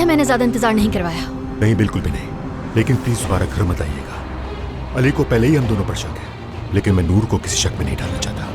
है मैंने ज्यादा इंतजार नहीं करवाया। नहीं, बिल्कुल भी नहीं, लेकिन प्लीज दोबारा घर मत आइएगा। अली को पहले ही हम दोनों पर शक है, लेकिन मैं नूर को किसी शक में नहीं डालना चाहता।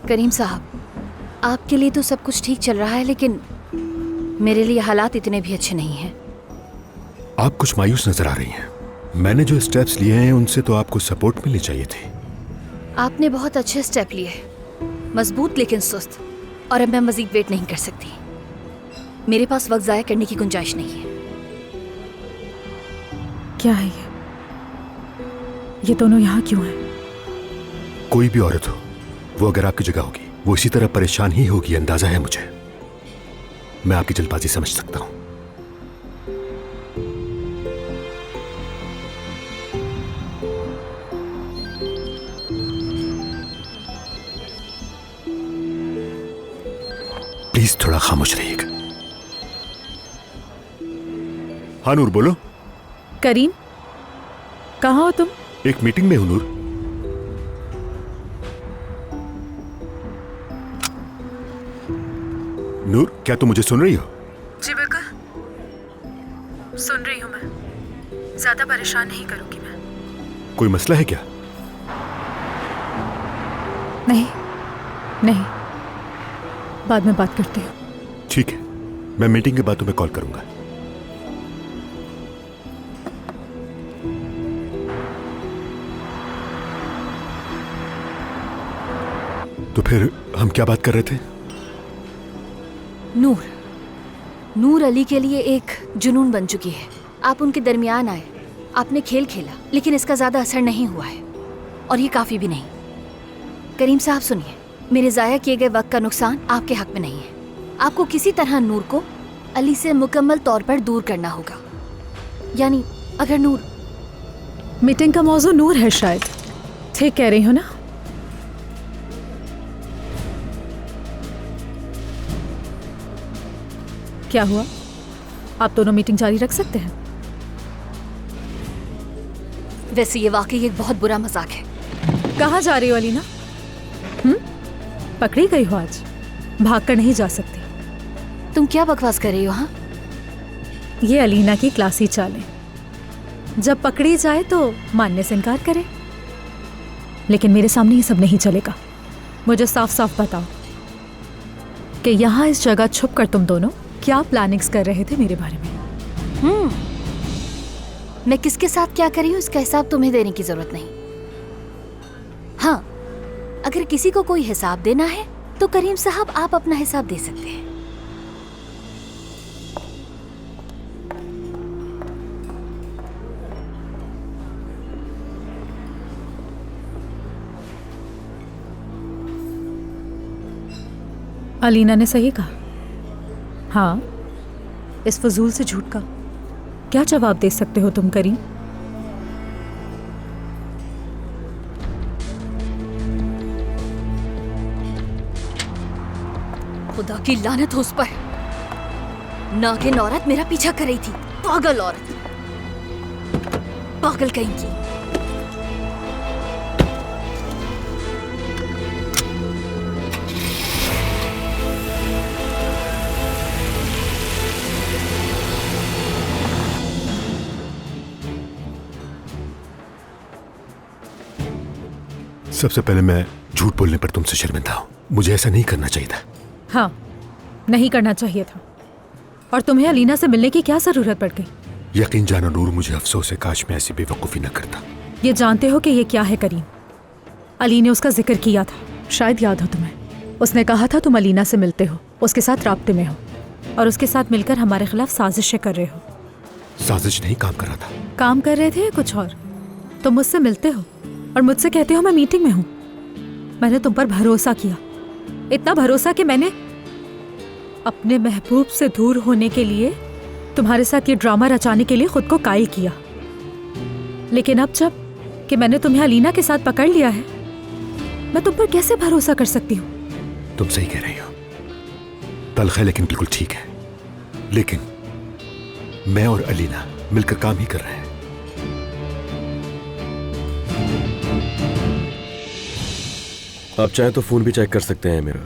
करीम साहब, आपके लिए तो सब कुछ ठीक चल रहा है, लेकिन मेरे लिए हालात इतने भी अच्छे नहीं हैं। आप कुछ मायूस नजर आ रही हैं। मैंने जो स्टेप्स लिए हैं उनसे तो आपको सपोर्ट मिलनी चाहिए थी। आपने बहुत अच्छे स्टेप लिए, मजबूत लेकिन सुस्त, और अब मैं मजीद वेट नहीं कर सकती। मेरे पास वक्त जाया करने की गुंजाइश नहीं है। क्या है ये दोनों यहाँ क्यों हैं? कोई भी औरत हो, वो अगर आपकी जगह होगी वो इसी तरह परेशान ही होगी, अंदाजा है मुझे। मैं आपकी जल्दबाजी समझ सकता हूं। प्लीज थोड़ा खामोश रहिएगा। हाँ नूर, बोलो। करीम, कहाँ हो तुम? एक मीटिंग में हूं नूर। नूर, क्या तुम मुझे सुन रही हो? जी बिल्कुल सुन रही हूँ मैं। ज्यादा परेशान नहीं करूंगी मैं। कोई मसला है क्या? नहीं नहीं, बाद में बात करते हैं। ठीक है, मैं मीटिंग के बाद तुम्हें कॉल करूंगा। तो फिर हम क्या बात कर रहे थे? नूर अली के लिए एक जुनून बन चुकी है। आप उनके दरमियान आए, आपने खेल खेला, लेकिन इसका ज्यादा असर नहीं हुआ है, और ये काफी भी नहीं। करीम साहब सुनिए, मेरे जाया किए गए वक्त का नुकसान आपके हक में नहीं है। आपको किसी तरह नूर को अली से मुकम्मल तौर पर दूर करना होगा। यानी अगर नूर... मीटिंग का मौजू नूर है शायद, ठीक कह रही हो ना? क्या हुआ? आप दोनों मीटिंग जारी रख सकते हैं? वैसे ये वाकई एक बहुत बुरा मजाक है। कहाँ जा रही हो अलीना? पकड़ी गई हो आज, भाग कर नहीं जा सकती। तुम क्या बकवास कर रही हो? हाँ, ये अलीना की क्लासी चालें। जब पकड़ी जाए तो मानने से इनकार करे, लेकिन मेरे सामने ये सब नहीं चलेगा। मुझे साफ साफ बताओ कि यहाँ इस जगह छुप कर तुम दोनों क्या प्लानिंग्स कर रहे थे मेरे बारे में? मैं किसके साथ क्या कर रही हूँ इसका हिसाब तुम्हें देने की जरूरत नहीं। हाँ, अगर किसी को कोई हिसाब देना है तो करीम साहब आप अपना हिसाब दे सकते हैं। अलीना ने सही कहा। हाँ, इस फजूल से झूठ का क्या जवाब दे सकते हो तुम करीम? खुदा की लानत हो उस पर। नागिन औरत मेरा पीछा कर रही थी। पागल औरत, पागल कहीं की। सबसे पहले मैं झूठ बोलने पर तुमसे शर्मिंदा हूं। मुझे ऐसा नहीं करना चाहिए था। हाँ, नहीं करना चाहिए था। और तुम्हें अलीना से मिलने की क्या जरूरत पड़ गई? यकीन जानो नूर, मुझे अफसोस है, काश मैं ऐसी बेवकूफ़ी न करता। ये जानते हो कि ये क्या है करीम? अली ने उसका जिक्र किया था, शायद याद हो तुम्हें। उसने कहा था तुम अलीना से मिलते हो, उसके साथ राब्ते में हो, और उसके साथ मिलकर हमारे खिलाफ साजिशें कर रहे हो। साजिश नहीं, काम कर रहा था। काम कर रहे थे कुछ और। तुम मुझसे मिलते हो और मुझसे कहते हो मैं मीटिंग में हूँ। मैंने तुम पर भरोसा किया, इतना भरोसा कि मैंने अपने महबूब से दूर होने के लिए तुम्हारे साथ ये ड्रामा रचाने के लिए खुद को कायल किया। लेकिन अब जब कि मैंने तुम्हें अलीना के साथ पकड़ लिया है, मैं तुम पर कैसे भरोसा कर सकती हूँ? तुम सही कह रही हो, तल्ख है लेकिन बिल्कुल ठीक है। लेकिन मैं और अलीना मिलकर काम ही कर रहे हैं। आप चाहें तो फोन भी चेक कर सकते हैं मेरा।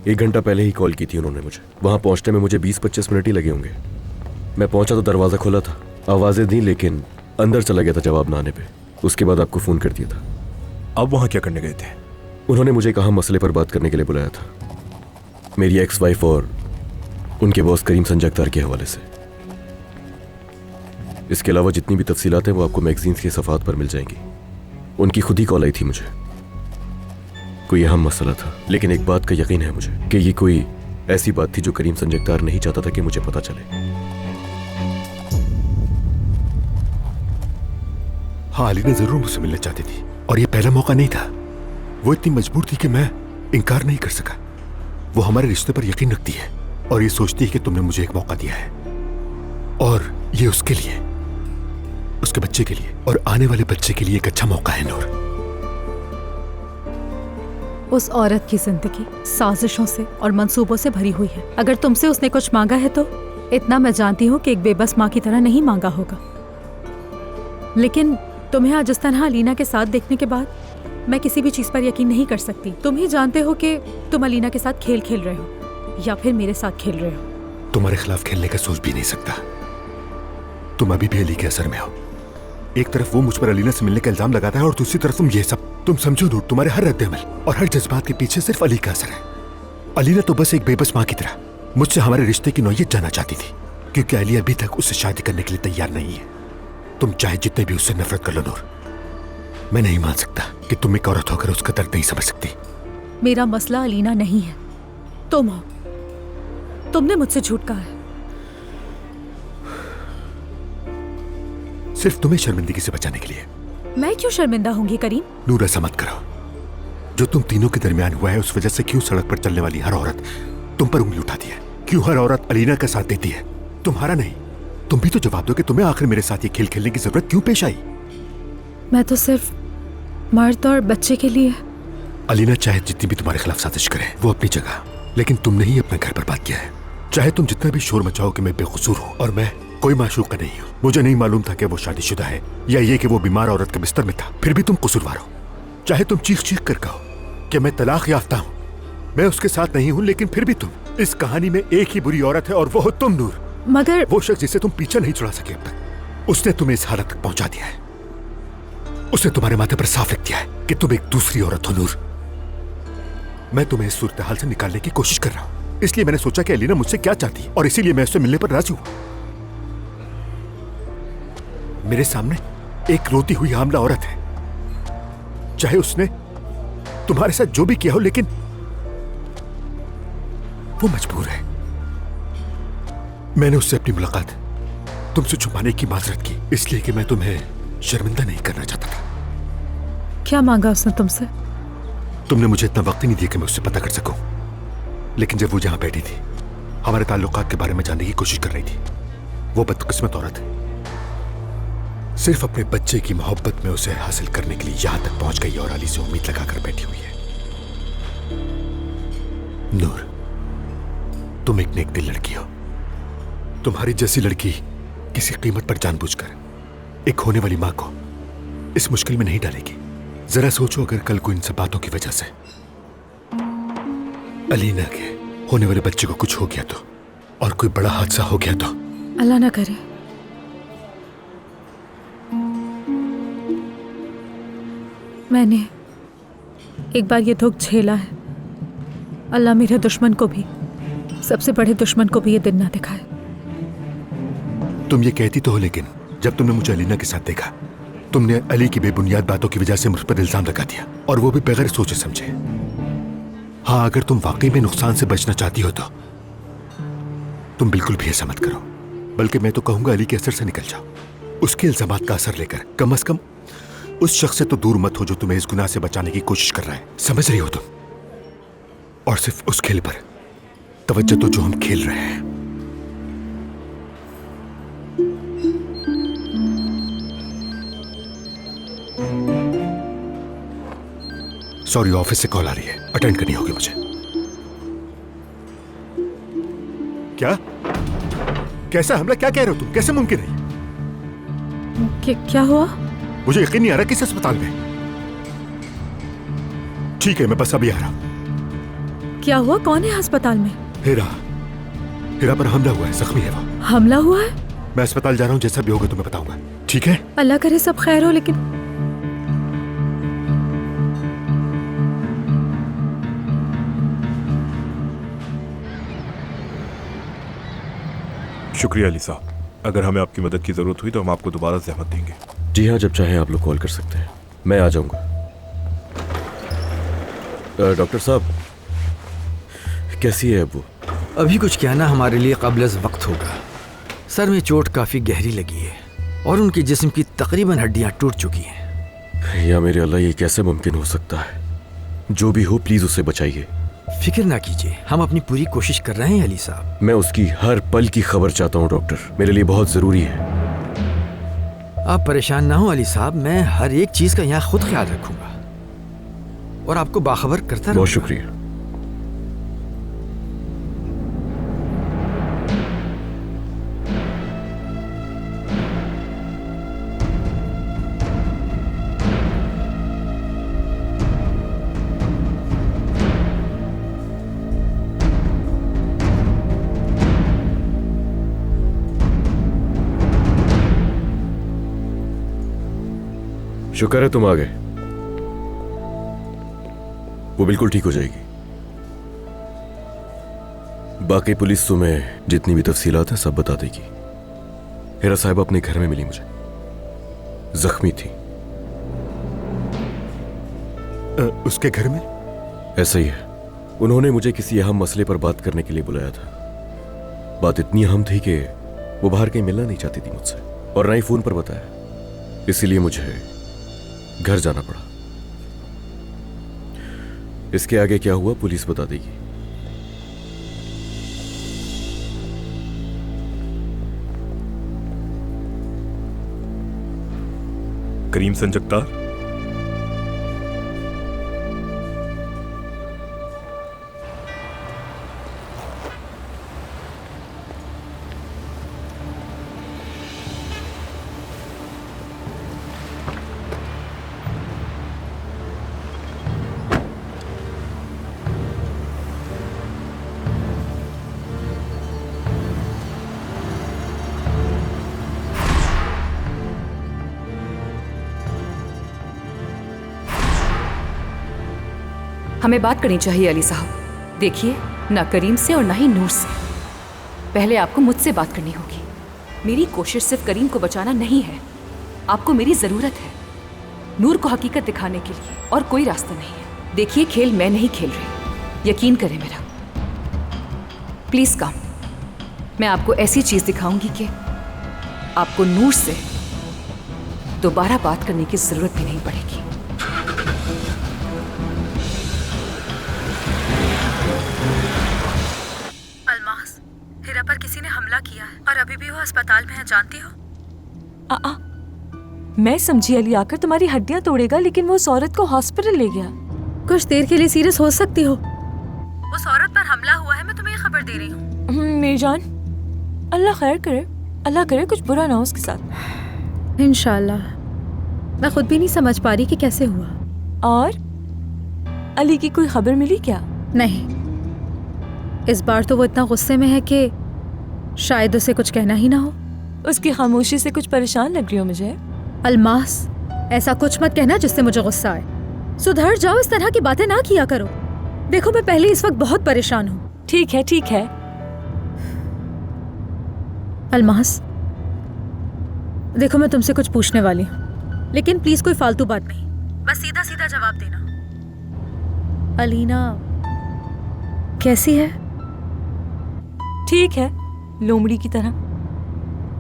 1 घंटा पहले ही कॉल की थी उन्होंने मुझे। वहां पहुंचने में मुझे 20-25 मिनट ही लगे होंगे। मैं पहुंचा तो दरवाजा खुला था, आवाजें दी लेकिन अंदर चला गया था जवाब ना आने पे। उसके बाद आपको फोन कर दिया था। अब वहां क्या करने गए थे? उन्होंने मुझे कहा मसले पर बात करने के लिए बुलाया था, मेरी एक्स वाइफ और उनके बॉस करीम संजगतार के हवाले से। इसके अलावा जितनी भी तफसीलात हैं वो आपको मैगजीन्स के सफ़ात पर मिल जाएंगी। उनकी खुद ही कॉल आई थी मुझे। कोई अहम मसला था, लेकिन एक बात का यकीन है मुझे कि ये कोई ऐसी बात थी जो करीम संजगतार नहीं चाहता था कि मुझे पता चले। हाँ, अलीना जरूर मुझसे मिलना चाहती थी और ये पहला मौका नहीं था। वो इतनी मजबूर थी कि मैं इनकार नहीं कर सका। वो हमारे रिश्ते पर यकीन रखती है और ये सोचती है कि तुमने मुझे एक मौका दिया है और ये उसके लिए, उसके बच्चे के लिए और आने वाले बच्चे के लिए एक अच्छा मौका है। नूर, उस औरत की जिंदगी साजिशों से और मंसूबों से भरी हुई है। अगर तुमसे उसने कुछ मांगा है तो इतना मैं जानती हूँ कि एक बेबस माँ की तरह नहीं मांगा होगा। लेकिन तुम्हें आज इस तरह अलीना के साथ देखने के बाद मैं किसी भी चीज पर यकीन नहीं कर सकती। तुम ही जानते हो कि तुम अलीना के साथ खेल खेल रहे हो या फिर मेरे साथ खेल रहे हो। तुम्हारे खिलाफ खेलने का सोच भी नहीं सकता। तुम अभी भी अली के असर में हो। एक तरफ वो मुझ पर अलीना से मिलने का इल्जाम लगाता है और दूसरी तरफ तुम ये सब। तुम समझो नूर, तुम्हारे हर रद्द-ए-अमल और हर जज्बात के पीछे सिर्फ अली का असर है। अलीना तो बस एक बेबस माँ की तरह मुझसे हमारे रिश्ते की नौयत जानना चाहती थी, क्योंकि अली अभी तक उससे शादी करने के लिए तैयार नहीं है। तुम चाहे जितने भी उससे नफरत कर लो नूर, मैं नहीं मान सकता कि तुम एक औरत होकर उसका दर्द नहीं समझ सकती। मेरा मसला अलीना नहीं है, तुम हो। तुमने मुझसे झूठ कहा है। सिर्फ तुम्हें शर्मिंदगी से बचाने के लिए। मैं क्यों शर्मिंदा होंगी करीम? नूर, ऐसा मत करो। जो तुम तीनों के दरमियान हुआ है उस वजह से क्यों सड़क पर चलने वाली हर औरत तुम पर उंगली उठाती है? क्यों हर औरत अलीना का साथ देती है, तुम्हारा नहीं? तुम भी तो जवाब दो कि तुम्हें आखिर मेरे साथ ये खेल खेलने की जरूरत क्यों पेश आई? मैं तो सिर्फ मर्द और बच्चे के लिए। अलीना चाहे जितनी भी तुम्हारे खिलाफ साजिश करे वो अपनी जगह, लेकिन तुमने ही अपना घर बर्बाद किया है। चाहे तुम जितना भी शोर मचाओ कि मैं बेकसूर हूँ और मैं कोई माशूक का नहीं हूँ। मुझे नहीं मालूम था कि वो शादीशुदा है या ये कि वो बीमार औरत के बिस्तर में था, फिर भी तुम कसूरवार हो। चाहे तुम चीख चीख कर कहो कि मैं तलाक याफ्ता हूँ, मैं उसके साथ नहीं हूँ, लेकिन फिर भी तुम, इस कहानी में एक ही बुरी औरत है और वो हो तुम नूर। मगर वो शख्स जिसे तुम पीछा नहीं छुड़ा सके अब तक, उसने तुम्हें इस हालत तक पहुंचा दिया है। उसने तुम्हारे माथे पर साफ लिख दिया है कि तुम एक दूसरी औरत हो नूर। मैं तुम्हें इस सूरत हाल से निकालने की कोशिश कर रहा हूं, इसलिए मैंने सोचा कि अलीना मुझसे क्या चाहती है और इसीलिए मैं उससे मिलने पर राजी हूं। मेरे सामने एक रोती हुई हामला औरत है, चाहे उसने तुम्हारे साथ जो भी किया हो, लेकिन वो मजबूर है। मैंने उससे अपनी मुलाकात तुमसे छुपाने की माजरत की, इसलिए कि मैं तुम्हें शर्मिंदा नहीं करना चाहता था। क्या मांगा उसने तुमसे? तुमने मुझे इतना वक्त ही नहीं दिया कि मैं उससे पता कर सकूं, लेकिन जब वो जहां बैठी थी हमारे ताल्लुकात के बारे में जानने की कोशिश कर रही थी, वो बदकिस्मत औरत सिर्फ अपने बच्चे की मोहब्बत में उसे हासिल करने के लिए यहां तक पहुंच गई और अली से उम्मीद लगाकर बैठी हुई है। नूर, तुम एक नेक दिल लड़की हो। तुम्हारी जैसी लड़की किसी कीमत पर जानबूझकर एक होने वाली मां को इस मुश्किल में नहीं डालेगी। जरा सोचो, अगर कल को इन सब बातों की वजह से अलीना के होने वाले बच्चे को कुछ हो गया तो, और कोई बड़ा हादसा हो गया तो। अल्लाह ना करे। मैंने एक बार ये दुख झेला है। अल्लाह मेरे दुश्मन को भी, सबसे बड़े दुश्मन को भी ये दिन ना दिखाए। तुम ये कहती तो हो, लेकिन जब तुमने मुझे अलीना के साथ देखा, तुमने अली की बेबुनियाद बातों की वजह से मुझ पर इल्जाम लगा दिया, और वो भी बगैर सोचे समझे। हाँ, अगर तुम वाकई में नुकसान से बचना चाहती हो तो तुम बिल्कुल भी ऐसा मत करो, बल्कि मैं तो कहूंगा अली के असर से निकल जाओ। उसके इल्जामात का असर लेकर कम से कम उस शख्स से तो दूर मत हो जो तुम्हें इस गुनाह से बचाने की कोशिश कर रहा है। समझ रही हो तुम? और सिर्फ उस खेल पर तवज्जो दो जो हम खेल रहे हैं। सॉरी, ऑफिस से कॉल आ रही है, अटेंड करनी होगी मुझे। क्या? कैसा हमला? क्या कह रहे हो तुम? कैसे मुमकिन है? क्या हुआ? मुझे यकीन नहीं आ रहा किस अस्पताल में। ठीक है, मैं बस अभी आ रहा। क्या हुआ? कौन है अस्पताल में? हिरा पर हमला हुआ है, जख्मी है वो। हमला हुआ है? मैं अस्पताल जा रहा हूँ, जैसा भी होगा तुम्हें बताऊंगा, ठीक है? अल्लाह करे सब खैर हो। लेकिन शुक्रिया अली साहब, अगर हमें आपकी मदद की जरूरत हुई तो हम आपको दोबारा जहमत देंगे। जी हाँ, जब चाहे आप लोग कॉल कर सकते हैं, मैं आ जाऊंगा। डॉक्टर साहब, कैसी है अब वो? अभी कुछ कहना हमारे लिए काबिल वक्त होगा। सर में चोट काफ़ी गहरी लगी है और उनके जिस्म की तकरीबन हड्डियां टूट चुकी हैं। या मेरे अल्लाह, ये कैसे मुमकिन हो सकता है? जो भी हो, प्लीज उसे बचाइए। फिक्र ना कीजिए, हम अपनी पूरी कोशिश कर रहे हैं अली साहब। मैं उसकी हर पल की खबर चाहता हूँ डॉक्टर, मेरे लिए बहुत जरूरी है। आप परेशान ना हो अली साहब, मैं हर एक चीज का यहाँ खुद ख्याल रखूंगा और आपको बाखबर करता रहूंगा। बहुत शुक्रिया। शुक्र है तुम आ गए। वो बिल्कुल ठीक हो जाएगी। बाकी पुलिस तुम्हें जितनी भी तफसीलात है सब बता देगी। हिरा साहिबा अपने घर में मिली मुझे, जख्मी थी। उसके घर में? ऐसा ही है। उन्होंने मुझे किसी अहम मसले पर बात करने के लिए बुलाया था। बात इतनी अहम थी कि वो बाहर कहीं मिलना नहीं चाहती थी मुझसे, और ना ही फोन पर बताया। इसीलिए मुझे घर जाना पड़ा। इसके आगे क्या हुआ पुलिस बता देगी। करीम संजगतार, हमें बात करनी चाहिए अली साहब। देखिए, ना करीम से और ना ही नूर से। पहले आपको मुझसे बात करनी होगी। मेरी कोशिश सिर्फ करीम को बचाना नहीं है, आपको मेरी जरूरत है नूर को हकीकत दिखाने के लिए, और कोई रास्ता नहीं है। देखिए, खेल मैं नहीं खेल रही, यकीन करें मेरा। प्लीज कम, मैं आपको ऐसी चीज दिखाऊंगी कि आपको नूर से दोबारा बात करने की जरूरत भी नहीं पड़ेगी। अलमास, हिरा पर किसी ने हमला किया है और अभी भी वो अस्पताल में है, जानती हो? मैं समझी अली आकर तुम्हारी हड्डियां तोड़ेगा, लेकिन वो उस औरत को हॉस्पिटल ले गया। कुछ देर के लिए सीरियस हो सकती हो। उस औरत पर हमला हुआ है, मैं तुम्हें ये खबर दे रही हूँ। मेरी जान, अल्लाह खैर करे, अल्लाह करे कुछ बुरा ना हो उसके साथ। इंशाल्लाह। मैं खुद भी नहीं समझ पा रही कि कैसे हुआ। और अली की कोई खबर मिली क्या? नहीं, इस बार तो वो इतना गुस्से में है कि शायद उसे कुछ कहना ही ना हो। उसकी खामोशी से कुछ परेशान लग रही हो मुझे। अलमास, ऐसा कुछ मत कहना जिससे मुझे गुस्सा आए। सुधर जाओ, इस तरह की बातें ना किया करो। देखो, मैं पहले इस वक्त बहुत परेशान हूँ। ठीक है, ठीक है। अलमास, देखो, मैं तुमसे कुछ पूछने वाली हूँ, लेकिन प्लीज कोई फालतू बात नहीं, बस सीधा सीधा जवाब देना। अलीना कैसी है? ठीक है, लोमड़ी की तरह।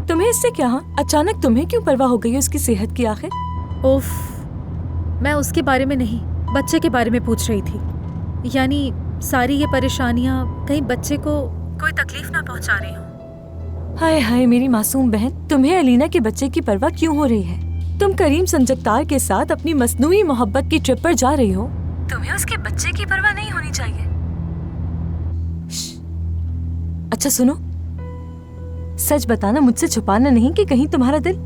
तुम्हें इससे क्या? अचानक तुम्हें क्यों परवाह हो गई उसकी सेहत की आखिर? उफ, मैं उसके बारे में नहीं, बच्चे के बारे में पूछ रही थी। यानी सारी ये परेशानियां कहीं बच्चे को कोई तकलीफ ना पहुंचा रही हो। हाय हाय मेरी मासूम बहन, तुम्हें अलीना के बच्चे की परवाह क्यों हो रही है? तुम करीम संजकतार के साथ अपनी मसनूई मोहब्बत की ट्रिप पर जा रही हो, तुम्हें उसके बच्चे की परवाह नहीं होनी चाहिए। अच्छा सुनो, सच बताना, मुझसे छुपाना नहीं कि कहीं तुम्हारा दिल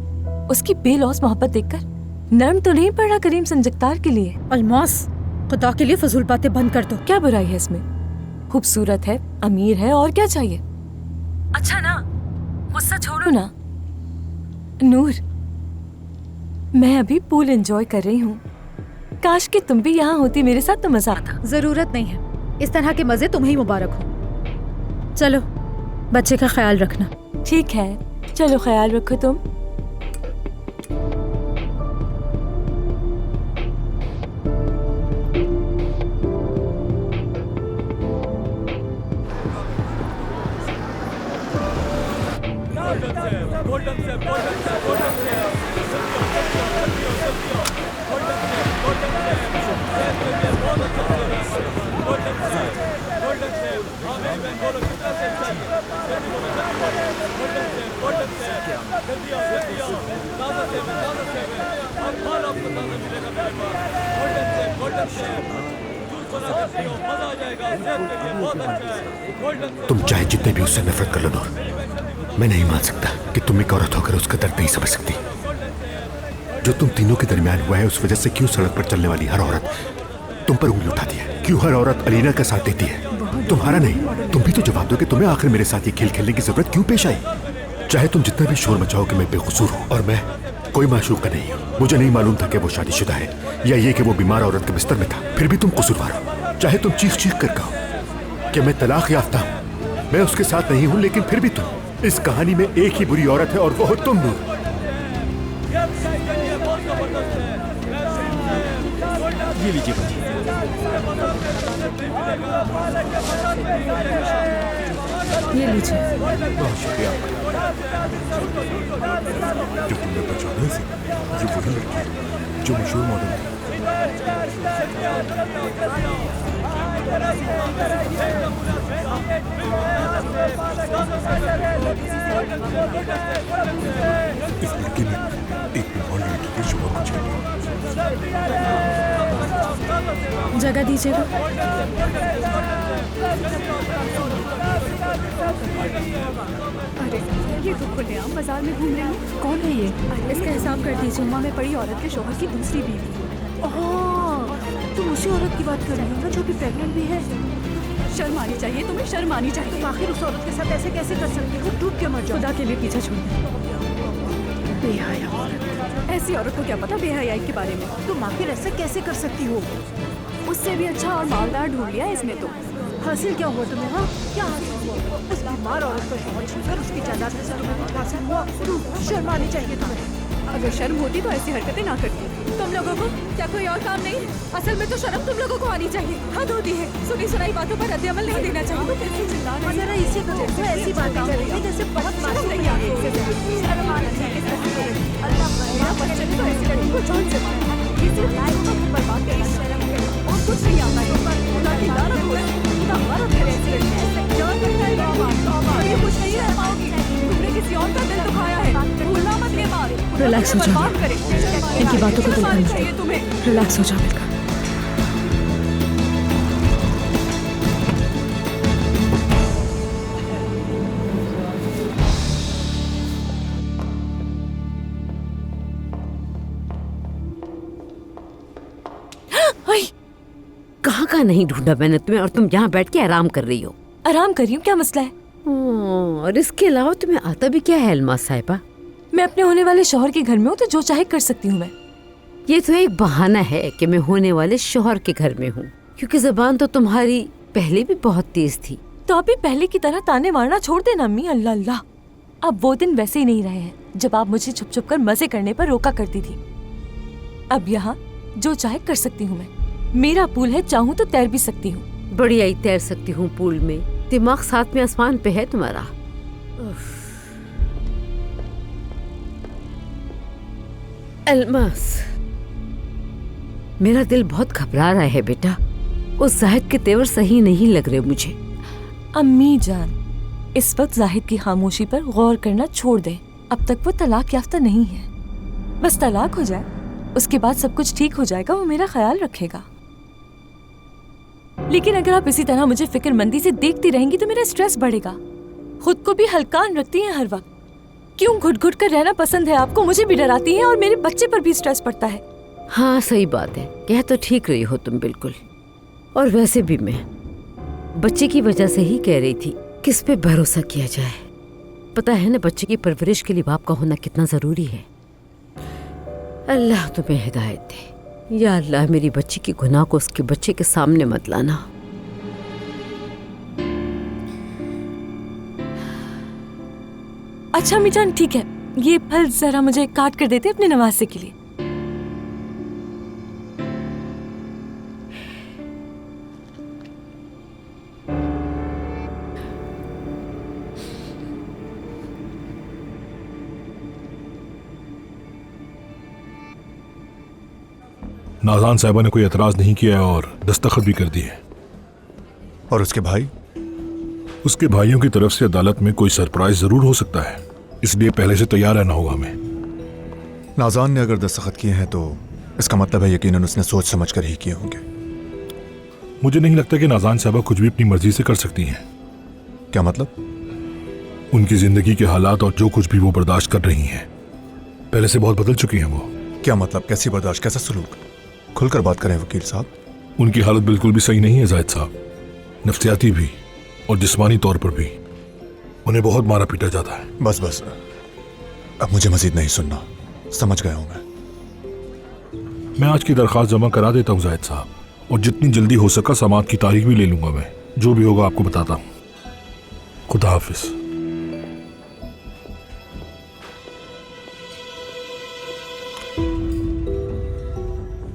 उसकी बेलौस मोहब्बत देखकर नरम तो नहीं पड़ा करीम संजकतार के लिए। अलमास, खुदा के लिए फजूल बातें बंद कर दो। क्या बुराई है इसमें? खूबसूरत है, अमीर है, और क्या चाहिए? अच्छा ना, गुस्सा छोड़ो ना। नूर, मैं अभी पूल एंजॉय कर रही हूँ। काश कि तुम भी यहाँ होती मेरे साथ तो मजा आता। जरूरत नहीं है, इस तरह के मजे तुम्हें ही मुबारक हो। चलो, बच्चे का ख्याल रखना। ठीक है, चलो ख्याल रखो तुम। तुम चाहे जितने भी उससे नफरत कर लो नूर, मैं नहीं मान सकता कि तुम एक औरत होकर उसका दर्द नहीं समझ सकती। जो तुम तीनों के दरमियान हुआ है, उस वजह से क्यों सड़क पर चलने वाली हर औरत तुम पर उंगली उठाती है? क्यों हर औरत अलीना का साथ देती है, तुम्हारा नहीं? तुम भी तो जवाब दो कि तुम्हें आखिर मेरे साथ ये खेल खेलने की जरूरत क्यों पेश आई? चाहे तुम जितना भी शोर मचाओ कि मैं बेकसूर हूँ और मैं कोई माशूका नहीं हूँ। मुझे नहीं मालूम था कि वो शादीशुदा है या ये कि वो बीमार औरत के बिस्तर में था, फिर भी तुम कसूरवार हो। चाहे तुम चीख चीख कर कहो कि मैं तलाक याफ्ता हूँ, मैं उसके साथ नहीं हूँ, लेकिन फिर भी तुम, इस कहानी में एक ही बुरी औरत है और वो हो तुम नूर। ये लीजिए बच्चे। ये लीजिए। बहुत शुक्रिया जो तुमने पहचाना इसे। ये वही लड़की है जो मशहूर मॉडल थी। इस लड़की ने एक बीमार लड़की के शुगर को छेड़ लिया। जगह दीजिएगा। अरे ये तो खुलेआम बाजार में घूम रही है। कौन है ये? इसका हिसाब कर दीजिए। जुम्मा में पड़ी औरत के शोहर की दूसरी बीवी। ओह, तुम उसी औरत की बात कर रही हो ना जो कि प्रेग्नेंट भी है? शर्म आनी चाहिए तुम्हें, शर्म आनी चाहिए। तुम आखिर उस औरत के साथ ऐसे कैसे कर सकती हो? डूब के मर जाओ। खुदा के लिए पीछा छोड़। बेहया औरत। ऐसी औरत को क्या पता बेहयाई के बारे में? तुम आखिर ऐसे कैसे कर सकती हो? उससे भी अच्छा और मालदार ढूंढ लिया इसने तो। हासिल क्या हुआ तुम्हें? हाँ, क्या हासिल हुआ? उस बीमार औरत को शौहर छूकर उसकी जायदाद में से तुम्हें कुछ हासिल हुआ? शर्म आनी चाहिए तुम्हें। अगर शर्म होती तो ऐसी हरकतें ना करती। तुम लोगों को क्या कोई और काम नहीं? असल में तो शर्म तुम लोगों को आनी चाहिए। हद होती है, सुनी सुनाई बातों पर रद्द अमल नहीं देना चाहिए। कैसे चिल्ला रही है? इसे तो देखो, ऐसी बात कर रही है जैसे बहुत शर्म नहीं आ रही है। शर्म आनी चाहिए। अल्लाह मेरा बच्चे ने तो ऐसी लड़की को जान से मारा। ये सिर्फ लाइफ को बर्बाद करना शर्म है और कुछ नहीं आता है। खुदा की लानत हो, खुदा हमारा घर ऐसी लड़की है जान करता है। तो ये कुछ नहीं रह पाओगी। तुमने किसी और का दिल दुखाया है, भूलना मत ये बात। रिलैक्स हो जाओ, इनकी बातों को दिल करना चाहिए तुम्हें। रिलैक्स हो जाओ मिलकर। कहाँ का नहीं ढूंढा मैंने तुम्हें और तुम यहाँ बैठ के आराम कर रही हो। आराम कर रही हूँ, क्या मसला है? और इसके अलावा तुम्हें आता भी क्या है अलमास साहिबा? मैं अपने होने वाले शौहर के घर में हूँ तो जो चाहे कर सकती हूँ मैं। ये तो एक बहाना है कि मैं होने वाले शौहर के घर में हूँ, क्योंकि जबान तो तुम्हारी पहले भी बहुत तेज थी। तो अभी पहले की तरह ताने मारना छोड़ देना अम्मी। अल्लाह अल्लाह, अब वो दिन वैसे ही नहीं रहे हैं जब आप मुझे छुप छुप कर मजे करने पर रोका करती थी। अब यहाँ जो चाहे कर सकती हूँ मैं। मेरा पूल है, चाहूँ तो तैर भी सकती हूँ। बढ़िया ही तैर सकती हूँ पूल में। दिमाग साथ में आसमान पे है तुम्हारा। अलमास, मेरा दिल बहुत घबरा रहा है बेटा। उस जाहिद के तेवर सही नहीं लग रहे मुझे। अम्मी जान, इस वक्त जाहिद की खामोशी पर गौर करना छोड़ दें। अब तक वो तलाक याफ्ता नहीं है। बस तलाक हो जाए, उसके बाद सब कुछ ठीक हो जाएगा, वो मेरा ख्याल रखेगा। लेकिन अगर आप इसी तरह मुझे फिक्रमंदी से देखती रहेंगी तो मेरा स्ट्रेस बढ़ेगा। खुद को भी हल्कान रखती हैं हर वक्त। क्यों घुट घुट कर रहना पसंद है आपको? मुझे भी डराती है और मेरे बच्चे पर भी स्ट्रेस पड़ता है। हाँ सही बात है, कह तो ठीक रही हो तुम बिल्कुल। और वैसे भी मैं बच्चे की वजह से ही कह रही थी किस पे भरोसा किया जाए। पता है ना बच्चे की परवरिश के लिए बाप का होना कितना जरूरी है। अल्लाह तुम्हें हिदायत दे। या अल्लाह मेरी बच्ची की गुनाह को उसके बच्चे के सामने मत लाना। अच्छा अम्मी जान ठीक है, ये फल जरा मुझे काट कर देते अपने नवासे के लिए। नाज़ान साहिबा ने कोई एतराज नहीं किया और दस्तखत भी कर दिए। और उसके भाई? उसके भाइयों की तरफ से अदालत में कोई सरप्राइज जरूर हो सकता है, इसलिए पहले से तैयार रहना होगा हमें। नाज़ान ने अगर दस्तखत किए हैं तो इसका मतलब है यकीनन उसने सोच समझ कर ही किए होंगे। मुझे नहीं लगता कि नाज़ान साहिबा कुछ भी अपनी मर्जी से कर सकती हैं। क्या मतलब? उनकी जिंदगी के हालात और जो कुछ भी वो बर्दाश्त कर रही हैं पहले से बहुत बदल चुकी हैं वो। क्या मतलब? कैसी बर्दाश्त, कैसा सलूक? खुलकर बात करें वकील साहब। उनकी हालत बिल्कुल भी सही नहीं है जाहिद साहब, नफ्सियाती भी और जिस्मानी तौर पर भी। उन्हें बहुत मारा पीटा जाता है। बस बस, अब मुझे मजीद नहीं सुनना, समझ गया हूं मैं आज की दरख्वास्त जमा करा देता हूँ जाहिद साहब, और जितनी जल्दी हो सका समाअत की तारीख भी ले लूंगा। मैं जो भी होगा आपको बताता हूँ। खुदा हाफिज।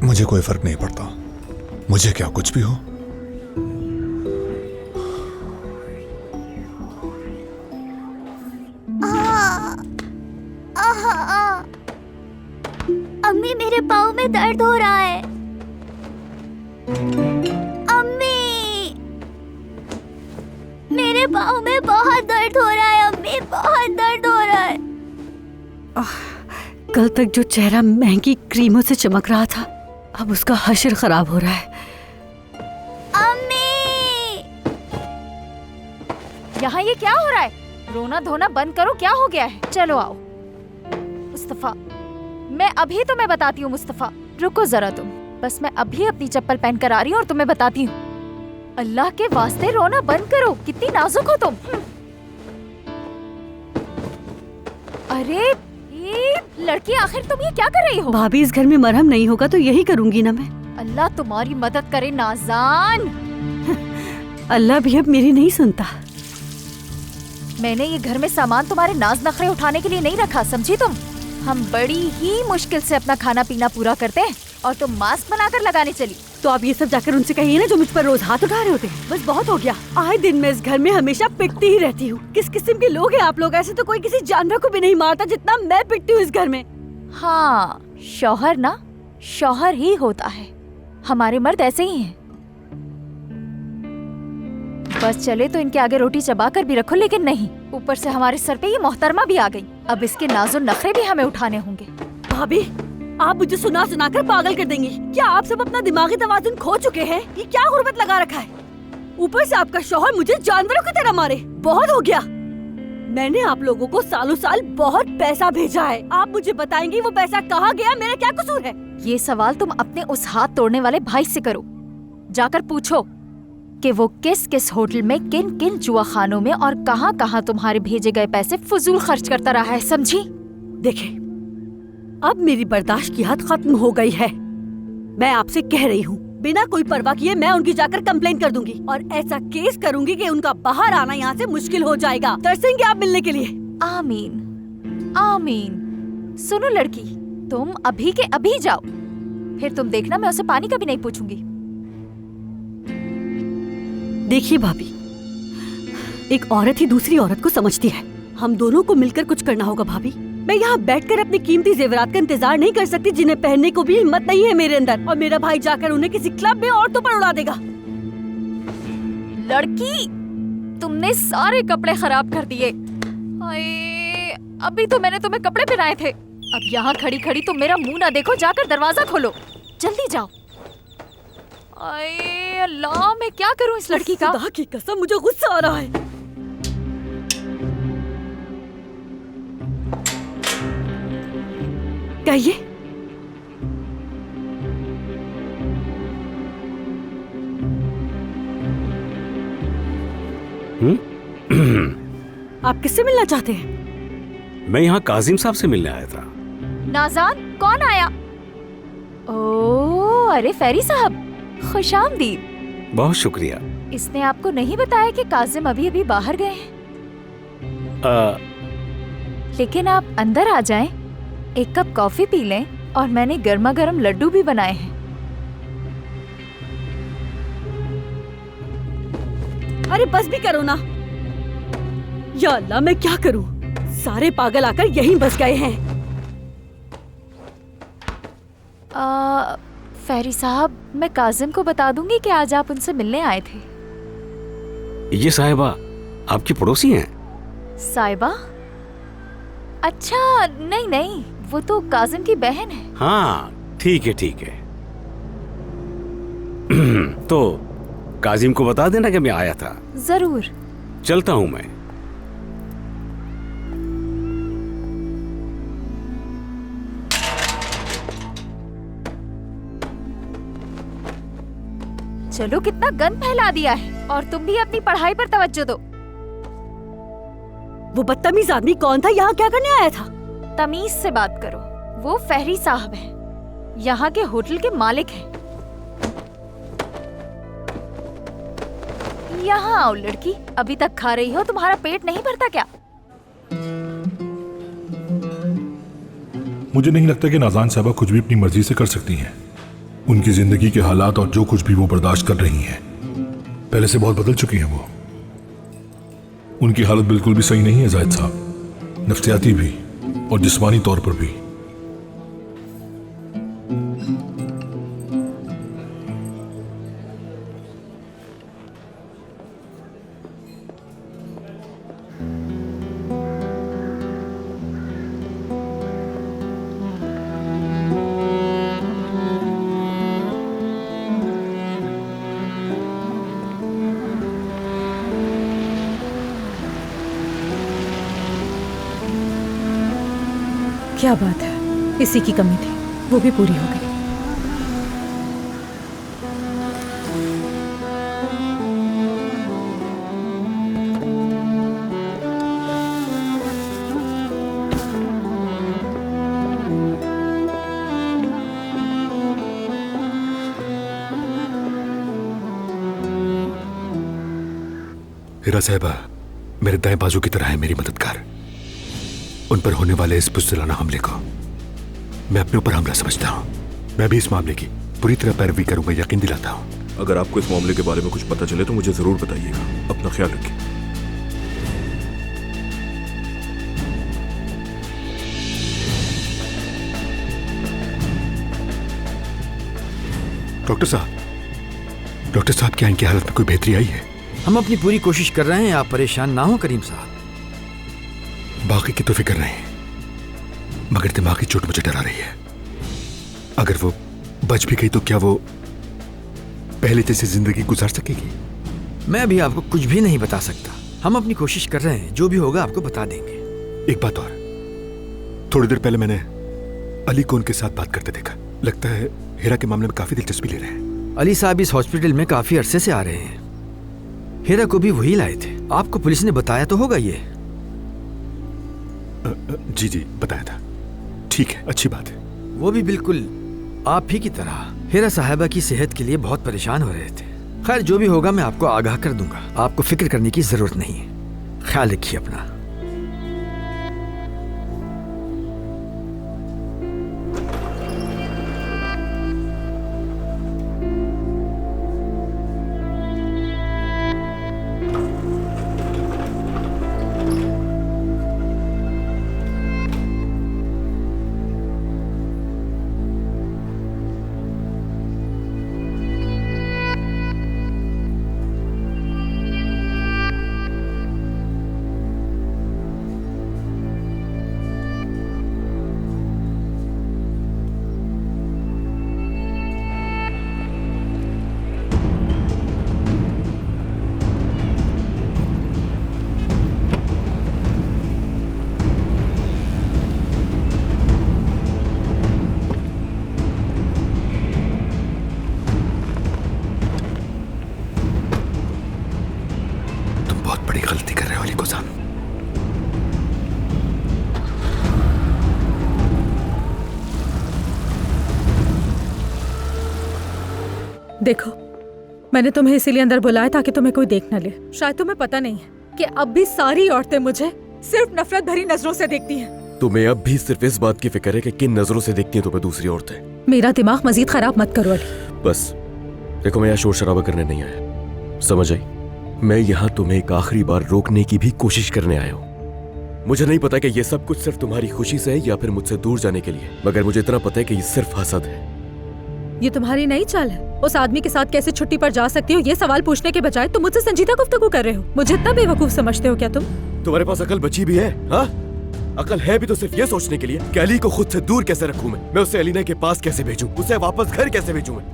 मुझे कोई फर्क नहीं पड़ता, मुझे क्या कुछ भी हो। अम्मी मेरे पाँव में दर्द हो रहा है। अम्मी मेरे पाँव में बहुत दर्द हो रहा है। अम्मी बहुत दर्द हो रहा है। कल तक जो चेहरा महंगी क्रीमों से चमक रहा था, अब उसका हशर खराब हो रहा है। अम्मी यहाँ ये क्या हो रहा है? रोना धोना बंद करो, क्या हो गया है? चलो आओ। मुस्तफा, मैं अभी तुम्हें बताती हूँ। मुस्तफा रुको जरा तुम, बस मैं अभी अपनी चप्पल पहन कर आ रही हूँ और तुम्हें बताती हूँ। अल्लाह के वास्ते रोना बंद करो, कितनी नाजुक हो तुम। अरे ये लड़की, आखिर तुम ये क्या कर रही हो? भाभी इस घर में मरहम नहीं होगा तो यही करूंगी ना मैं। अल्लाह तुम्हारी मदद करे नाज़ान। अल्लाह भी अब मेरी नहीं सुनता। मैंने ये घर में सामान तुम्हारे नाज नखरे उठाने के लिए नहीं रखा, समझी तुम? हम बड़ी ही मुश्किल से अपना खाना पीना पूरा करते हैं और तुम मास्क बनाकर लगाने चली। तो आप ये सब जाकर उनसे कहिए ना जो मुझ पर रोज हाथ उठा रहे होते हैं। बस बहुत हो गया। आए दिन मैं इस घर में हमेशा पिटती ही रहती हूँ। किस किस्म के लोग हैं आप लोग? ऐसे तो कोई किसी जानवर को भी नहीं मारता जितना मैं पिटती हूँ इस घर में। हाँ, शौहर ना शौहर ही होता है। हमारे मर्द ऐसे ही हैं। बस चले तो इनके आगे रोटी चबा कर भी रखो, लेकिन नहीं, ऊपर से हमारे सर पे ये मोहतरमा भी आ गई। अब इसके नाज़ो नखरे भी हमें उठाने होंगे। भाभी आप मुझे सुना सुना कर पागल कर देंगी। क्या आप सब अपना दिमागी तवाज़ुन खो चुके हैं? ये क्या गुर्बत लगा रखा है? ऊपर से आपका शौहर मुझे जानवरों की तरह मारे। बहुत हो गया। मैंने आप लोगों को सालों साल बहुत पैसा भेजा है। आप मुझे बताएंगी वो पैसा कहाँ गया? मेरा क्या कसूर है? ये सवाल तुम अपने उस हाथ तोड़ने वाले भाई से करो। जाकर पूछो कि वो किस किस होटल में, किन किन जुआ खानों में और कहाँ कहाँ तुम्हारे भेजे गए पैसे फजूल खर्च करता रहा है, समझी? देखे, अब मेरी बर्दाश्त की हद खत्म हो गई है। मैं आपसे कह रही हूँ, बिना कोई परवाह किए मैं उनकी जाकर कंप्लेंट कर दूंगी और ऐसा केस करूंगी कि उनका बाहर आना यहाँ से मुश्किल हो जाएगा। तरसेंगे आप मिलने के लिए। आमीन आमीन। सुनो लड़की, तुम अभी के अभी जाओ, फिर तुम देखना मैं उसे पानी का भी नहीं पूछूंगी। देखिए भाभी, एक औरत ही दूसरी औरत को समझती है। हम दोनों को मिलकर कुछ करना होगा भाभी। मैं यहाँ बैठकर अपनी कीमती जेवरात का इंतजार नहीं कर सकती जिन्हें पहनने को भी हिम्मत नहीं है मेरे अंदर। और मेरा भाई जाकर उन्हें किसी क्लब में औरतों पर उड़ा देगा। लड़की, तुमने सारे कपड़े खराब कर दिए। हाय, अभी तो मैंने तुम्हें कपड़े पहनाए थे। अब यहाँ खड़ी खड़ी तुम मेरा मुंह ना देखो, जाकर दरवाजा खोलो, जल्दी जाओ। अरे अल्लाह, मैं क्या करूं इस लड़की का? खुदा की कसम, मुझे गुस्सा आ रहा है। कहिए। आप किससे मिलना चाहते हैं? मैं यहाँ काजिम साहब से मिलने आया था। नाज़ान, कौन आया? ओह, अरे फेरी साहब, खुशामदीद। बहुत शुक्रिया। इसने आपको नहीं बताया कि काजिम अभी अभी बाहर गए हैं? लेकिन आप अंदर आ जाएं, एक कप कॉफी पी लें, और मैंने गर्मा गर्म लड्डू भी बनाए हैं। अरे बस भी करो ना। या अल्लाह, मैं क्या करूं? सारे पागल आकर यहीं बस गए हैं। फेरी साहब, मैं काजिम को बता दूंगी कि आज आप उनसे मिलने आए थे। ये साहिबा आपकी पड़ोसी हैं? साहिबा? अच्छा, नहीं नहीं, वो तो काजिम की बहन है। हाँ, ठीक है ठीक है। तो काजिम को बता देना कि मैं आया था। जरूर। चलता हूं मैं। चलो, कितना गंद फैला दिया है, और तुम भी अपनी पढ़ाई पर तवज्जो दो। वो बदतमीज आदमी कौन था? यहाँ क्या करने आया था? तमीज से बात करो। वो फेरी साहब हैं, यहाँ के होटल के मालिक हैं। यहाँ आओ लड़की, अभी तक खा रही हो, तुम्हारा पेट नहीं भरता क्या? मुझे नहीं लगता कि नाज़ान साहबा कुछ भी अपनी मर्जी से कर सकती हैं। उनकी जिंदगी के हालात और जो कुछ भी वो बर्दाश्त कर रही हैं, पहले से बहुत बदल चुकी हैं। वो उनकी हालत बिल्कुल भी सही नहीं है जाहिद साहब, नफ्सियाती भी और जिस्मानी तौर पर भी। क्या बात है, इसी की कमी थी, वो भी पूरी हो गई। हीरा साहिबा मेरे दाएं बाजू की तरह है, मेरी मददगार। उन पर होने वाले इस बुज़दिलाना हमले को मैं अपने ऊपर हमला समझता हूँ। मैं भी इस मामले की पूरी तरह पैरवी करूंगा, यकीन दिलाता हूँ। अगर आपको इस मामले के बारे में कुछ पता चले तो मुझे जरूर बताइएगा। अपना ख्याल रखिए। डॉक्टर साहब, क्या इनकी हालत में कोई बेहतरी आई है? हम अपनी पूरी कोशिश कर रहे हैं, आप परेशान ना हो करीम साहब। बाकी की तो फिक्र नहीं, मगर दिमागी चोट मुझे डरा रही है। अगर वो बच भी गई तो क्या वो पहले जैसी जिंदगी गुजार सकेगी? मैं अभी आपको कुछ भी नहीं बता सकता। हम अपनी कोशिश कर रहे हैं, जो भी होगा आपको बता देंगे। एक बात और, थोड़ी देर पहले मैंने अली को उनके साथ बात करते देखा। लगता है हीरा के मामले में काफी दिलचस्पी ले रहे हैं। अली साहब इस हॉस्पिटल में काफी अरसे से आ रहे हैं। हीरा को भी वही लाए थे। आपको पुलिस ने बताया तो होगा ये? जी बताया था। ठीक है, अच्छी बात है। वो भी बिल्कुल आप ही की तरह हीरा साहिबा की सेहत के लिए बहुत परेशान हो रहे थे। खैर, जो भी होगा मैं आपको आगाह कर दूंगा। आपको फिक्र करने की जरूरत नहीं है। ख्याल रखिए अपना। देखो, मैंने तुम्हें इसीलिए अंदर बुलाया ताकि तुम्हें कोई देख न ले। शायद तुम्हें पता नहीं है कि अब भी सारी औरतें मुझे सिर्फ नफरत भरी नजरों से देखती हैं। तुम्हें अब भी सिर्फ इस बात की फिक्र है कि किन नजरों से देखती हैं तुम्हें दूसरी औरतें। मेरा दिमाग मजीद खराब मत करो अली। बस देखो, मैं यहाँ शोर शराबा करने नहीं आया, समझ आई? मैं यहाँ तुम्हें एक आखिरी बार रोकने की भी कोशिश करने आया हूँ। मुझे नहीं पता कि ये सब कुछ सिर्फ तुम्हारी खुशी से है या फिर मुझसे दूर जाने के लिए, मगर मुझे इतना पता है कि ये सिर्फ हसद है। ये तुम्हारी नई चाल है? उस आदमी के साथ कैसे छुट्टी पर जा सकती हो ये सवाल पूछने के बजाय तुम मुझसे संजीदा गुफ्तगू कर रहे हो। मुझे इतना बेवकूफ समझते हो क्या तुम? तुम्हारे पास अकल बची भी है? हाँ, अकल है भी तो सिर्फ ये सोचने के लिए कि अली को खुद से दूर कैसे रखूं मैं उसे अलीना के पास कैसे भेजूं, उसे वापस घर कैसे भेजूं मैं।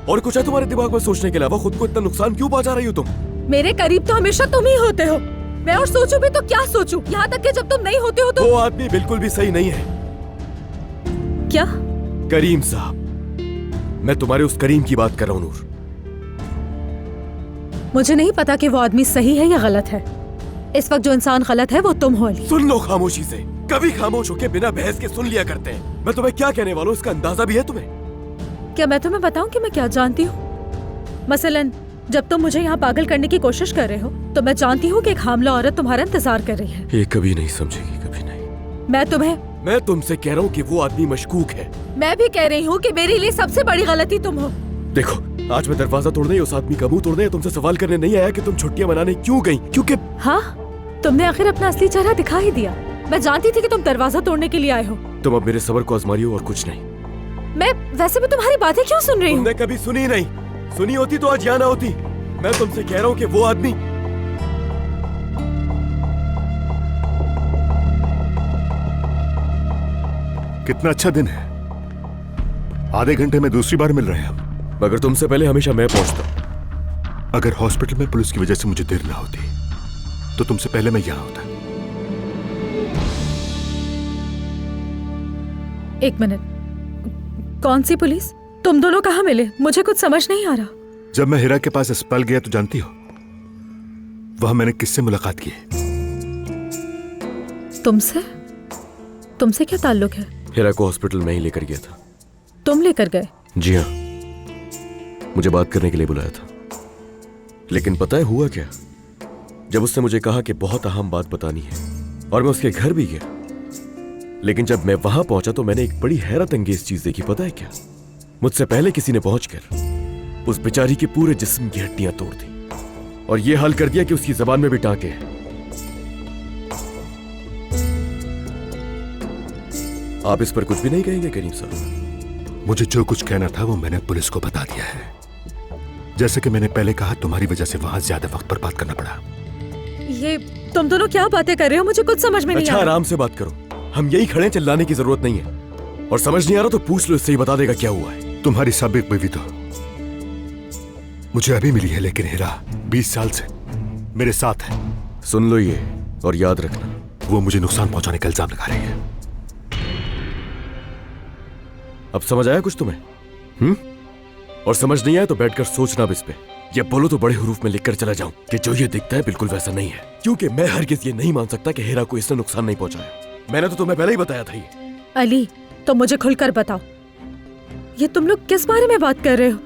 और कुछ है तुम्हारे दिमाग में सोचने के अलावा? खुद को इतना नुकसान क्यों पहुंचा रही हो तुम? मेरे करीब तो हमेशा तुम ही होते हो। मैं और सोचूं भी तो क्या सोचूं, यहाँ तक कि जब तुम नहीं होते हो तो। वो आदमी बिल्कुल भी सही नहीं है। क्या? करीम साहब, मैं तुम्हारे उस करीम की बात कर रहा हूँ नूर। मुझे नहीं पता कि वो आदमी सही है या गलत है। इस वक्त जो इंसान गलत है वो तुम हो अली। सुन लो खामोशी से, कभी खामोश होके बिना बहस के सुन लिया करते हैं। मैं तुम्हें क्या कहने वाला हूँ इसका अंदाजा भी है तुम्हें? क्या मैं तुम्हें बताऊं कि मैं क्या जानती हूँ? मसलन जब तुम मुझे यहाँ पागल करने की कोशिश कर रहे हो तो मैं जानती हूँ कि एक हामला औरत तुम्हारा इंतजार कर रही है। ये कभी नहीं समझेगी, कभी नहीं। मैं तुमसे कह रहा हूँ कि वो आदमी मशकूक है। मैं भी कह रही हूँ कि मेरे लिए सबसे बड़ी गलती तुम हो। देखो, आज मैं दरवाजा तोड़ने, उस आदमी का मुंह तोड़ने या तुमसे सवाल करने नहीं आया कि तुम छुट्टियां मनाने क्यों गई, क्योंकि हाँ, तुमने आखिर अपना असली चेहरा दिखा ही दिया। मैं जानती थी कि तुम दरवाजा तोड़ने के लिए आए हो। तुम अब मेरे सब्र को आजमा रही हो और कुछ नहीं। मैं वैसे भी तुम्हारी बातें क्यों सुन रही हूँ? तुमने कभी सुनी नहीं, सुनी होती तो आज यहाँ ना होती। मैं तुमसे कह रहा हूँ कि वो आदमी कितना अच्छा दिन है, आधे घंटे में दूसरी बार मिल रहे हैं हम। मगर तुमसे पहले हमेशा मैं पहुंचता। अगर हॉस्पिटल में पुलिस की वजह से मुझे देर ना होती तो तुमसे पहले मैं यहां होता। एक मिनट, कौन सी पुलिस? तुम दोनों कहाँ मिले? मुझे कुछ समझ नहीं आ रहा। जब मैं हिरा के पास अस्पताल गया तो जानती हो वहां मैंने किससे मुलाकात की? तुमसे? तुमसे क्या ताल्लुक है? हिरा को हॉस्पिटल में ही लेकर गया था। तुम लेकर गए? जी हाँ, मुझे बात करने के लिए बुलाया था। लेकिन पता है हुआ क्या? जब उसने मुझे कहा कि बहुत अहम बात बतानी है और मैं उसके घर भी गया, लेकिन जब मैं वहां पहुंचा तो मैंने एक बड़ी हैरत अंगेज चीज देखी। पता है क्या? मुझसे पहले किसी ने पहुंचकर उस बेचारी के पूरे जिस्म की हड्डियां तोड़ दी और यह हाल कर दिया कि उसकी जबान में भी टांके हैं। आप इस पर कुछ भी नहीं कहेंगे करीम साहब? मुझे जो कुछ कहना था वो मैंने पुलिस को बता दिया है। जैसे कि मैंने पहले कहा, तुम्हारी वजह से वहां ज्यादा वक्त बर्बाद करना पड़ा। ये तुम दोनों क्या बातें कर रहे हो? मुझे कुछ समझ में नहीं आ अच्छा, रहा। आराम से बात करो, हम यही खड़े हैं, चिल्लाने की जरूरत नहीं है। और समझ नहीं आ रहा तो पूछ लो, इससे ही बता देगा क्या हुआ है। तुम्हारी साबिक बीवी तो मुझे अभी मिली है, लेकिन हिरा 20 साल से मेरे साथ है। सुन लो ये और याद रखना, वो मुझे नुकसान पहुंचाने का इल्जाम लगा रही है। अब समझ आया कुछ तुम्हें? और समझ नहीं आया तो बैठकर सोचना अब इस पे। ये बोलो तो बड़े हरूफ में लिखकर चला जाऊं कि जो ये दिखता है बिल्कुल वैसा नहीं है, क्योंकि मैं हरगिज़ ये नहीं मान सकता कि हिरा को इसने नुकसान नहीं पहुंचाया। मैंने तो तुम्हें पहले ही बताया था ये। अली, तो मुझे खुलकर बताओ, ये तुम लोग किस बारे में बात कर रहे हो?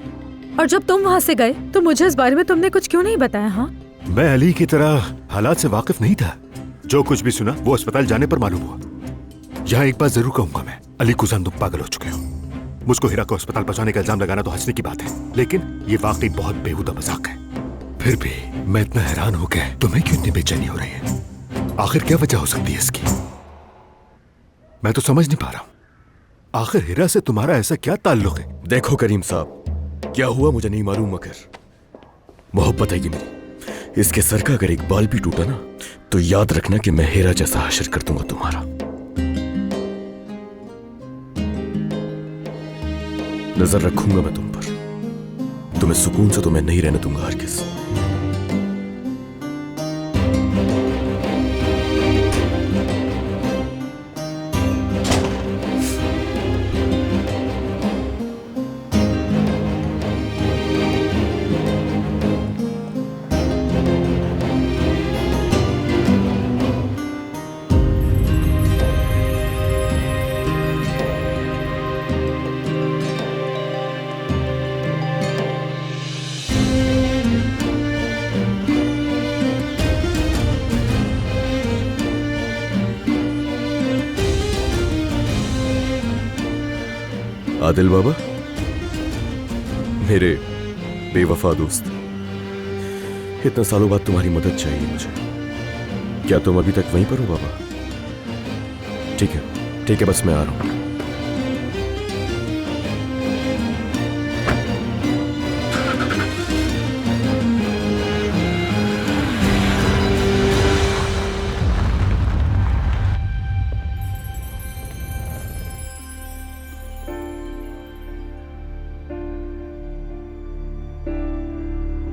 और जब तुम वहां से गए तो मुझे इस बारे में तुमने कुछ क्यों नहीं बताया? हाँ, मैं अली की तरह हालात से वाकिफ नहीं था। जो कुछ भी सुना वो अस्पताल जाने पर मालूम हुआ। यहाँ एक बात जरूर कहूंगा मैं, अली कुजान, तुम पागल हो चुके हो। मुझको हिरा को अस्पताल पहुंचाने का इल्जाम लगाना तो हंसने की बात है, लेकिन ये वाकई बहुत बेहुदा मजाक है। फिर भी मैं इतना हैरान हो गया, तुम्हें क्यों इतनी बेचैनी हो रही है? आखिर क्या वजह हो सकती है इसकी? मैं तो समझ नहीं पा रहा हूं। आखिर हिरा से तुम्हारा ऐसा क्या ताल्लुक है? देखो करीम साहब, क्या हुआ मुझे नहीं मालूम, मगर मोहब्बत है ये मेरी। इसके सर का अगर एक बाल भी टूटा ना तो याद रखना कि मैं हिरा जैसा हशर कर दूंगा तुम्हारा। नजर रखूंगा मैं तुम पर, तुम्हें सुकून से तो मैं नहीं रहने दूंगा हरगिज़। आदिल बाबा, मेरे बेवफा दोस्त, इतने सालों बाद तुम्हारी मदद चाहिए मुझे। क्या तुम अभी तक वहीं पर हो बाबा? ठीक है, बस मैं आ रहा हूं।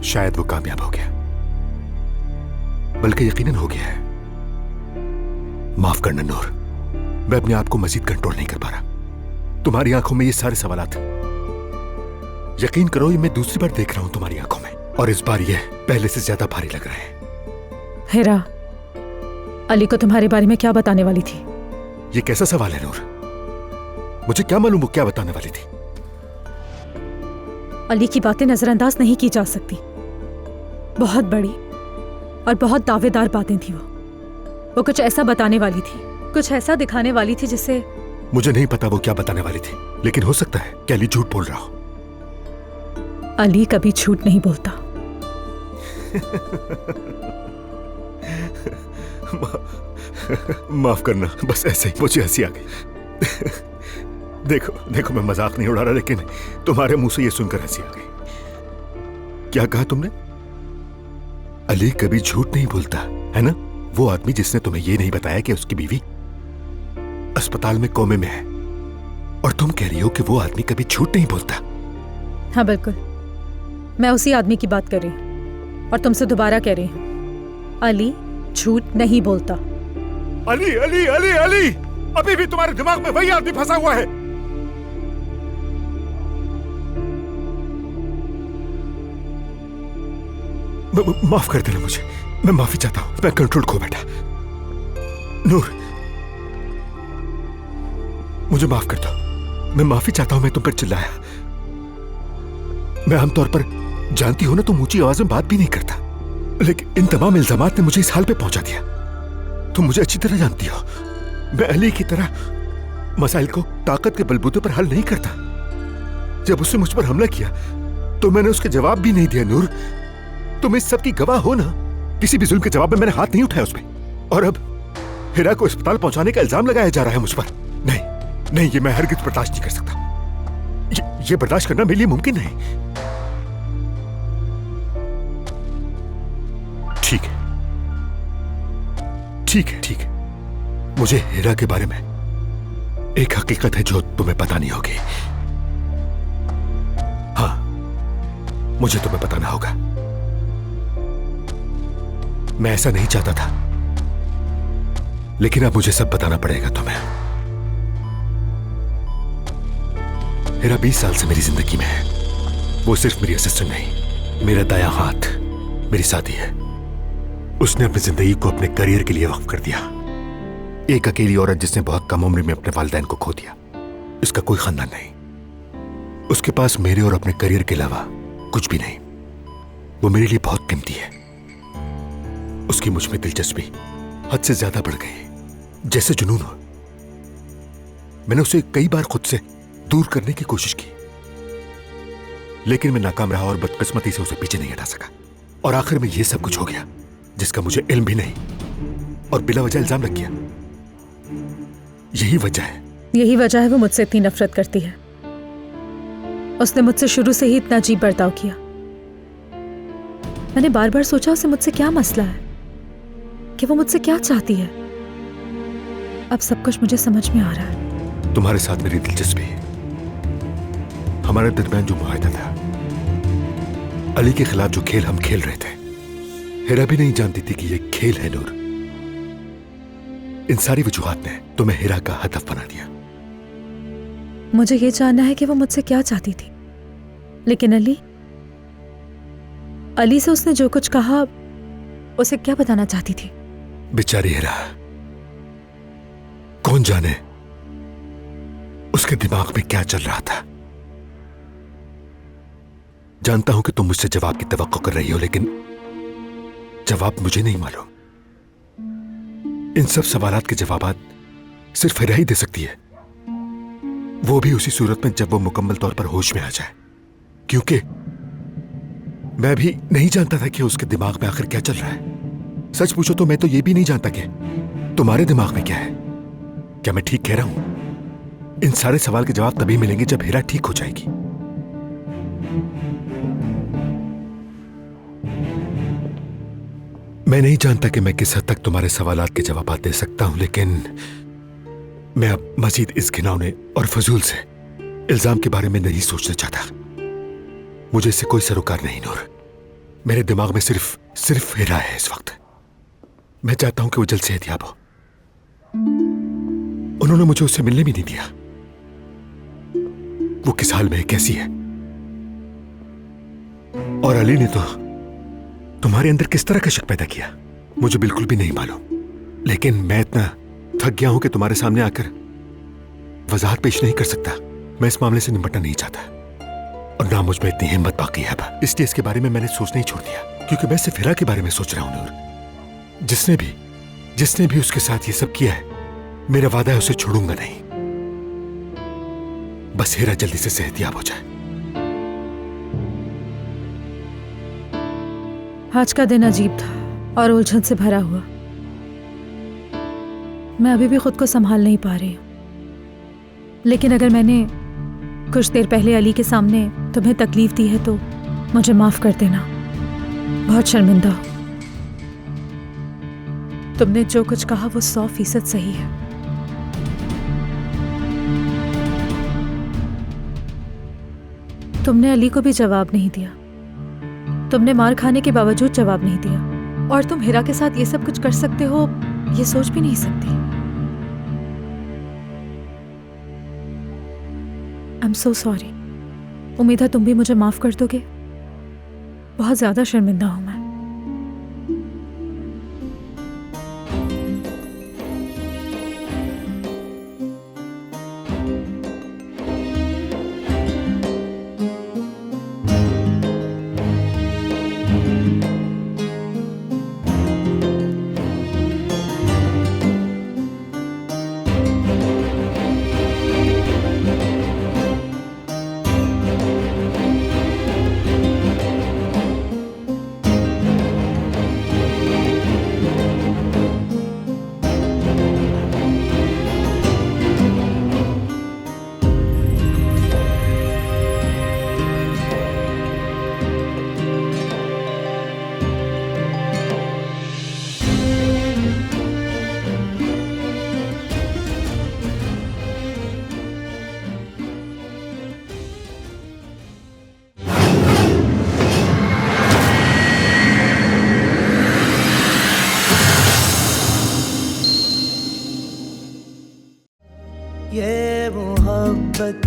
शायद वो कामयाब हो गया, बल्कि यकीनन हो गया है। माफ करना नूर, मैं अपने आप को मजीद कंट्रोल नहीं कर पा रहा। तुम्हारी आंखों में ये सारे सवालात, यकीन करो ये मैं दूसरी बार देख रहा हूं तुम्हारी आंखों में, और इस बार ये पहले से ज्यादा भारी लग रहे हैं। हेरा, अली को तुम्हारे बारे में क्या बताने वाली थी? ये कैसा सवाल है नूर? मुझे क्या मालूम वो क्या बताने वाली थी? अली की बातें नजरअंदाज नहीं की जा सकती। बहुत बड़ी और बहुत दावेदार बातें थी वो कुछ ऐसा बताने वाली थी, कुछ ऐसा दिखाने वाली थी जिससे मुझे नहीं पता वो क्या बताने वाली थी, लेकिन हो सकता है कि अली झूठ बोल रहा हो। अली कभी झूठ नहीं बोलता। माफ करना, बस ऐसे ही मुझे हंसी आ गई। देखो मैं मजाक नहीं उड़ा रहा, लेकिन तुम्हारे मुंह से ये सुनकर हंसी आ गई। क्या कहा तुमने? अली कभी झूठ नहीं बोलता, है ना? वो आदमी जिसने तुम्हें ये नहीं बताया कि उसकी बीवी अस्पताल में कोमे में है, और तुम कह रही हो कि वो आदमी कभी झूठ नहीं बोलता। हाँ बिल्कुल, मैं उसी आदमी की बात कर रही हूँ और तुमसे दोबारा कह रही हूँ, अली झूठ नहीं बोलता। अली अली अली अली, अभी भी तुम्हारे दिमाग में वही आदमी फंसा हुआ है। माफ कर देना मुझे, मैं माफी चाहता हूं, मैं कंट्रोल खो बैठा। नूर, मुझे माफ कर दो, मैं माफी चाहता हूं, मैं तुम पर चिल्लाया। मैं आमतौर पर, जानती हो ना, तुम ऊंची आवाज में बात भी नहीं करता, लेकिन इन तमाम इल्जामात ने मुझे इस हाल पे पहुंचा दिया। तुम मुझे अच्छी तरह जानती हो, मैं अली की तरह मसाइल को ताकत के बलबूते पर हल नहीं करता। जब उसने मुझ पर हमला किया तो मैंने उसके जवाब भी नहीं दिया। नूर, तुम इस सब की गवाह हो ना, किसी भी जुल्म के जवाब में मैंने हाथ नहीं उठाया उसमें, और अब हिरा को अस्पताल पहुंचाने का इल्जाम लगाया जा रहा है मुझ पर। नहीं, ये मैं हरगिज बर्दाश्त नहीं कर सकता। ये बर्दाश्त करना मेरे लिए मुमकिन नहीं। ठीक है, मुझे हिरा के बारे में एक हकीकत है जो तुम्हें पता नहीं होगी। हाँ, मुझे तुम्हें बताना होगा। मैं ऐसा नहीं चाहता था, लेकिन अब मुझे सब बताना पड़ेगा तुम्हें। हिरा 20 साल से मेरी जिंदगी में है। वो सिर्फ मेरी असिस्टेंट नहीं, मेरा दायां हाथ, मेरी साथी है। उसने अपनी जिंदगी को अपने करियर के लिए वक्फ कर दिया। एक अकेली औरत जिसने बहुत कम उम्र में अपने वालिदैन को खो दिया। इसका कोई खानदान नहीं, उसके पास मेरे और अपने करियर के अलावा कुछ भी नहीं। वो मेरे लिए बहुत कीमती है। उसकी मुझ में दिलचस्पी हद से ज्यादा बढ़ गई, जैसे जुनून हो। मैंने उसे कई बार खुद से दूर करने की कोशिश की, लेकिन मैं नाकाम रहा और बदकिस्मती से उसे पीछे नहीं हटा सका। और आखिर में यह सब कुछ हो गया जिसका मुझे इल्म भी नहीं, और बिला वजह इल्जाम लग गया। यही वजह है वो मुझसे इतनी नफरत करती है। उसने मुझसे शुरू से ही इतना अजीब बर्ताव किया। मैंने बार बार सोचा उसे मुझसे क्या मसला है, कि वो मुझसे क्या चाहती है। अब सब कुछ मुझे समझ में आ रहा है। तुम्हारे साथ मेरी दिलचस्पी, हमारे दरमियान जो मुआहदा था, अली के खिलाफ जो खेल हम खेल रहे थे, हिरा भी नहीं जानती थी कि यह खेल है। नूर, इन सारी वजूहात ने तुम्हें हिरा का हदफ बना दिया। मुझे ये जानना है कि वो मुझसे क्या चाहती थी, लेकिन अली से उसने जो कुछ कहा, उसे क्या बताना चाहती थी? बेचारी हिरा, कौन जाने उसके दिमाग में क्या चल रहा था। जानता हूं कि तुम मुझसे जवाब की तवक्को कर रही हो, लेकिन जवाब मुझे नहीं मालूम। इन सब सवालात के जवाबात सिर्फ हिरा ही दे सकती है। वो भी उसी सूरत में जब वो मुकम्मल तौर पर होश में आ जाए, क्योंकि मैं भी नहीं जानता था कि उसके दिमाग में आखिर क्या चल रहा है। सच पूछो तो मैं तो ये भी नहीं जानता कि तुम्हारे दिमाग में क्या है। क्या मैं ठीक कह रहा हूं? इन सारे सवाल के जवाब तभी मिलेंगे जब हीरा ठीक हो जाएगी। मैं नहीं जानता कि मैं किस हद तक तुम्हारे सवालात के जवाब दे सकता हूं, लेकिन मैं अब मजीद इस घिनौने और फजूल से इल्जाम के बारे में नहीं सोचना चाहता। मुझे इससे कोई सरोकार नहीं नूर। मेरे दिमाग में सिर्फ हीरा है इस वक्त। मैं चाहता हूं कि वो जल्द सेहतयाब हो। उन्होंने मुझे उससे मिलने भी नहीं दिया। वो किस हाल में है, कैसी है? और अली ने तो तुम्हारे अंदर किस तरह का शक पैदा किया, मुझे बिल्कुल भी नहीं मालूम। लेकिन मैं इतना थक गया हूं कि तुम्हारे सामने आकर वजाहत पेश नहीं कर सकता। मैं इस मामले से निपटना नहीं चाहता और ना मुझ में इतनी हिम्मत बाकी है अब। इसलिए इसके बारे में मैंने सोचना ही छोड़ दिया, क्योंकि मैं सिर्फ हीरा के बारे में सोच रहा हूं नूर। जिसने भी उसके साथ ये सब किया है, मेरा वादा है उसे छोड़ूंगा नहीं। बस हीरा जल्दी से सेहतयाब हो जाए। आज का दिन अजीब था और उलझन से भरा हुआ। मैं अभी भी खुद को संभाल नहीं पा रही हूं। लेकिन अगर मैंने कुछ देर पहले अली के सामने तुम्हें तकलीफ दी है तो मुझे माफ कर देना। बहुत शर्मिंदा हूं। तुमने जो कुछ कहा वो 100% सही है। तुमने अली को भी जवाब नहीं दिया। तुमने मार खाने के बावजूद जवाब नहीं दिया, और तुम हीरा के साथ ये सब कुछ कर सकते हो ये सोच भी नहीं सकती। I am so sorry. उम्मीद है तुम भी मुझे माफ कर दोगे। बहुत ज्यादा शर्मिंदा हूं मैं। ये मोहब्बत